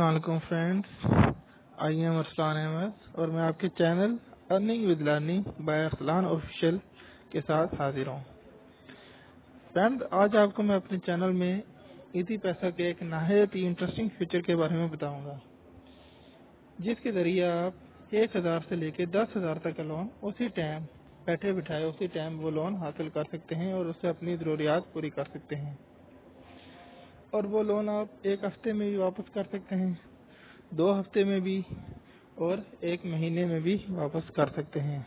अस्सलाम वालेकुम friends, I am Arsalan Ahmad और मैं आपके channel earning with learning by Arsalan official के साथ हाजिर हूँ। फ्रेंड, आज आपको मैं अपने चैनल में इजी पैसा के एक नहायत ही इंटरेस्टिंग फीचर के बारे में बताऊंगा, जिसके जरिए आप 1000 से लेकर 10,000 तक का लोन उसी टाइम बैठे बिठाए उसी टाइम वो लोन हासिल कर सकते हैं और उससे अपनी ज़रूरियात पूरी कर सकते हैं। और वो लोन आप एक हफ्ते में भी वापस कर सकते हैं, 2 हफ्ते में भी और 1 महीने में भी वापस कर सकते हैं।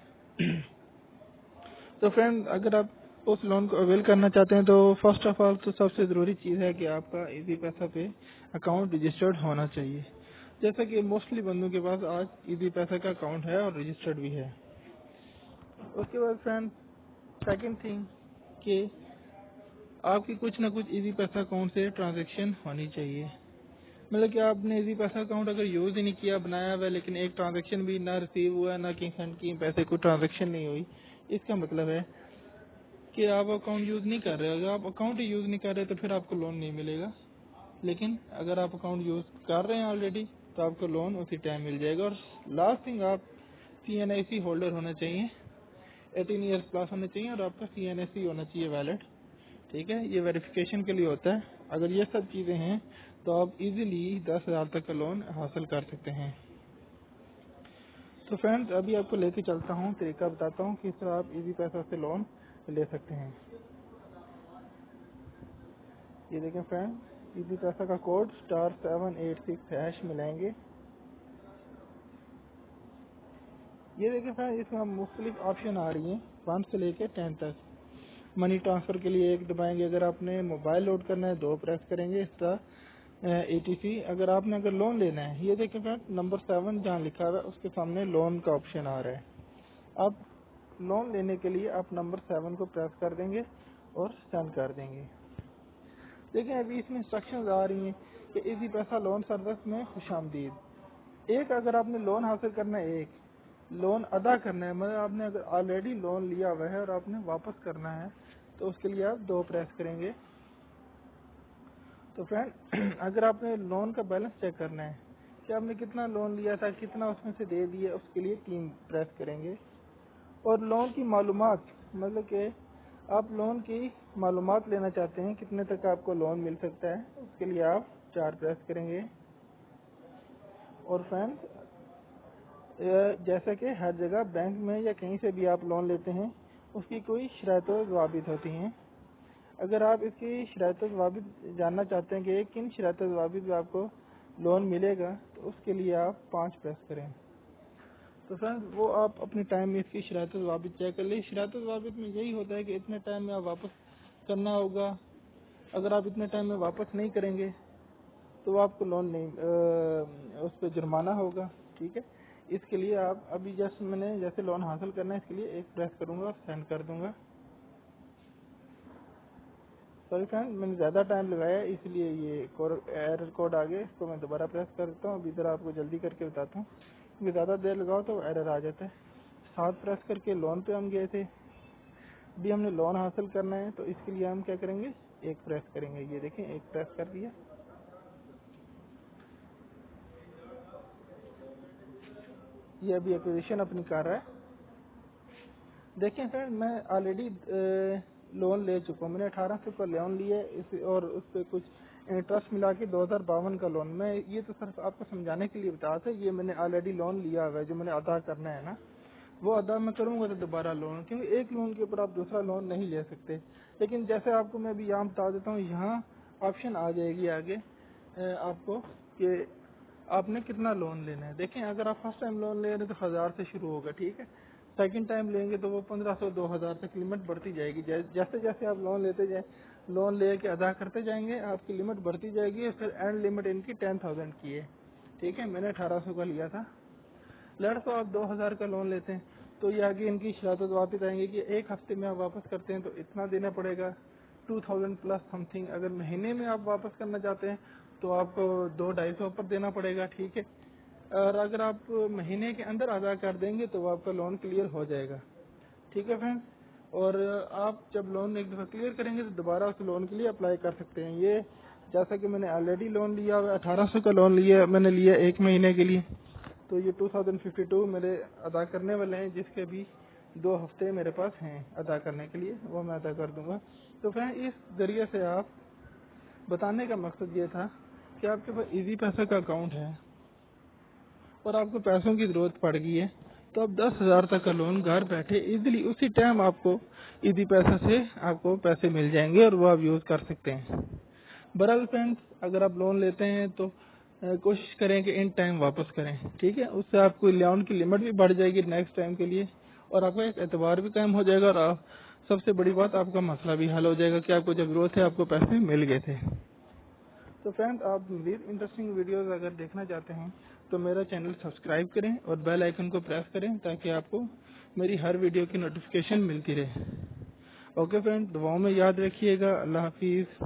तो फ्रेंड, अगर आप उस लोन को अवेल करना चाहते हैं तो फर्स्ट ऑफ ऑल तो सबसे ज़रूरी चीज़ है कि आपका इजी पैसा पे अकाउंट रजिस्टर्ड होना चाहिए। जैसा कि मोस्टली बंदों के पास आज इजी पैसा का अकाउंट है और रजिस्टर्ड भी है। उसके बाद फ्रेंड, सेकंड थिंग कि आपकी कुछ ना कुछ इजी पैसा अकाउंट से ट्रांजैक्शन होनी चाहिए। मतलब कि आपने इजी पैसा अकाउंट अगर यूज़ ही नहीं किया, बनाया हुआ, लेकिन एक ट्रांजैक्शन भी ना रिसीव हुआ, ना कि सेंड की पैसे कोई ट्रांजैक्शन नहीं हुई, इसका मतलब है कि आप अकाउंट यूज़ नहीं कर रहे। अगर आप अकाउंट ही यूज़ नहीं कर रहे तो फिर आपको लोन नहीं मिलेगा। लेकिन अगर आप अकाउंट यूज़ कर रहे हैं ऑलरेडी तो आपको लोन उसी टाइम मिल जाएगा। और लास्ट थिंग, आप CNIC होल्डर होना चाहिए, 18 ईयर्स प्लस होना चाहिए और आपका CNIC होना चाहिए वैलिड। ठीक है, ये वेरिफिकेशन के लिए होता है। अगर ये सब चीज़ें हैं तो आप इजीली 10,000 तक का लोन हासिल कर सकते हैं। तो फ्रेंड्स, अभी आपको लेके चलता हूँ, तरीका बताता हूँ किस तरह आप इजी पैसा से लोन ले सकते हैं। ये देखें फ्रेंड, इजी पैसा का कोड *786# मिलाएंगे। ये देखें फ्रेंड, इसमें मुख्तलिफ ऑप्शन आ रही हैं 1 से लेके 10 तक। मनी ट्रांसफ़र के लिए 1 दबाएंगे, अगर आपने मोबाइल लोड करना है 2 प्रेस करेंगे, इस तरह ATC। अगर लोन लेना है, ये देखें फ्रेंड, नंबर 7 जहाँ लिखा हुआ है उसके सामने लोन का ऑप्शन आ रहा है। अब लोन लेने के लिए आप नंबर 7 को प्रेस कर देंगे और सेंड कर देंगे। देखें, अभी इसमें इंस्ट्रक्शंस आ रही हैं कि इजी पैसा लोन सर्विस में खुशामदीद। अगर आपने लोन हासिल करना है, एक लोन अदा करना है, मतलब आपने अगर ऑलरेडी लोन लिया हुआ है और आपने वापस करना है, तो उसके लिए आप 2 प्रेस करेंगे। तो फ्रेंड, अगर आपने लोन का बैलेंस चेक करना है कि आपने कितना लोन लिया था, कितना उसमें से दे दिया, उसके लिए 3 प्रेस करेंगे। और लोन की मालूमात, मतलब कि आप लोन की मालूमात लेना चाहते हैं, कितने तक आपको लोन मिल सकता है, उसके लिए आप 4 प्रेस करेंगे। और फ्रेंड, जैसा कि हर जगह बैंक में या कहीं से भी आप लोन लेते हैं, उसकी कोई शराइत व ज़वाबित होती हैं। अगर आप इसकी शराइत व ज़वाबित जानना चाहते हैं कि किन शराइत व ज़वाबित में आपको लोन मिलेगा, तो उसके लिए आप 5 प्रेस करें। तो फ्रेंड्स, वो आप अपने टाइम में इसकी शराइत व ज़वाबित चेक कर लीजिए। शराइत व ज़वाबित में यही होता है कि इतने टाइम में आप वापस करना होगा। अगर आप इतने टाइम में वापस नहीं करेंगे तो आपको लोन नहीं, उस पर जुर्माना होगा। ठीक है, इसके लिए आप अभी मैंने जैसे लोन हासिल करना है, इसके लिए 1 प्रेस करूंगा और सेंड कर दूंगा। सॉरी फ्रेंड, मैंने ज़्यादा टाइम लगाया इसलिए ये एरर कोड आ गया। इसको मैं दोबारा प्रेस करता हूँ। अभी इधर आपको जल्दी करके बताता हूँ, क्योंकि ज़्यादा देर लगाओ तो एरर आ जाता है। 7 प्रेस करके लोन पे हम गए थे। अभी हमने लोन हासिल करना है तो इसके लिए हम क्या करेंगे, 1 प्रेस करेंगे। ये देखें, 1 प्रेस कर दिया। ये अभी एक्विजिशन अपनी कर रहा है। देखें फ्रेंड, मैं ऑलरेडी लोन ले चुका हूँ। मैंने 1800 का लोन लिया और उस पर कुछ इंटरेस्ट मिला के 2052 का लोन। मैं ये तो सिर्फ आपको समझाने के लिए बता था, ये मैंने ऑलरेडी लोन लिया हुआ है। जो मैंने अदा करना है ना, वो अदा मैं करूँगा तो दोबारा लोन, क्योंकि एक लोन के ऊपर आप दूसरा लोन नहीं ले सकते। लेकिन जैसे आपको मैं अभी यहाँ बता देता हूँ, यहाँ ऑप्शन आ जाएगी आगे आपको कि आपने कितना लोन लेना है। देखें, अगर आप फर्स्ट टाइम लोन ले रहे हैं तो 1000 से शुरू होगा। ठीक है, सेकंड टाइम लेंगे तो वो 1500 2000 तक लिमिट बढ़ती जाएगी। जैसे जैसे आप लोन लेते जाए, लोन ले के अदा करते जाएंगे, आपकी लिमिट बढ़ती जाएगी। फिर एंड लिमिट इनकी 10,000 की है। ठीक है, मैंने 1800 का लिया था। तो आप 2000 का लोन लेते हैं तो ये आगे इनकी शरारत वापस आएंगे कि 1 हफ्ते में आप वापस करते हैं तो इतना देना पड़ेगा, 2000 प्लस समथिंग। अगर महीने में आप वापस करना चाहते हैं तो आपको 200-250 ऊपर देना पड़ेगा। ठीक है, और अगर आप महीने के अंदर अदा कर देंगे तो आपका लोन क्लियर हो जाएगा। ठीक है फ्रेंड्स, और आप जब लोन एक दफ़ा क्लियर करेंगे तो दोबारा उस लोन के लिए अप्लाई कर सकते हैं। ये جیسا کہ میں نے آلریڈی لون لیا ہوا 1800 کا لون لیا، میں نے لیا 1 مہینے کے لیے، تو یہ 2052 میرے ادا کرنے والے ہیں، جس کے بھی 2 ہفتے میرے پاس ہیں ادا کرنے کے لیے، وہ میں ادا کر دوں گا۔ تو فرینڈ اس ذریعے سے آپ بتانے کا مقصد یہ تھا کہ آپ کے پاس ایزی پیسہ کا اکاؤنٹ ہے اور آپ کو پیسوں کی ضرورت پڑ گئی ہے، تو اب 10,000 تک کا لون گھر بیٹھے ایزیلی اسی ٹائم آپ کو ایزی پیسہ سے آپ کو پیسے مل جائیں گے اور وہ آپ یوز کر سکتے ہیں۔ برحال فرینڈس، اگر آپ لون لیتے ہیں تو کوشش کریں کہ ان ٹائم واپس کریں، ٹھیک ہے؟ اس سے آپ کو لون کی لمٹ بھی بڑھ جائے گی نیکسٹ ٹائم کے لیے، اور آپ کا ایک اعتبار بھی قائم ہو جائے گا، اور سب سے بڑی بات آپ کا مسئلہ بھی حل ہو جائے گا کہ آپ کو جب ضرورت ہے آپ کو پیسے مل گئے تھے۔ تو فرینڈ، آپ مزید انٹرسٹنگ ویڈیوز اگر دیکھنا چاہتے ہیں تو میرا چینل سبسکرائب کریں اور بیل آئیکن کو پریس کریں تاکہ آپ کو میری ہر ویڈیو کی نوٹیفیکیشن ملتی رہے۔ اوکے فرینڈ، دعاؤں میں یاد رکھیے گا۔ اللہ حافظ۔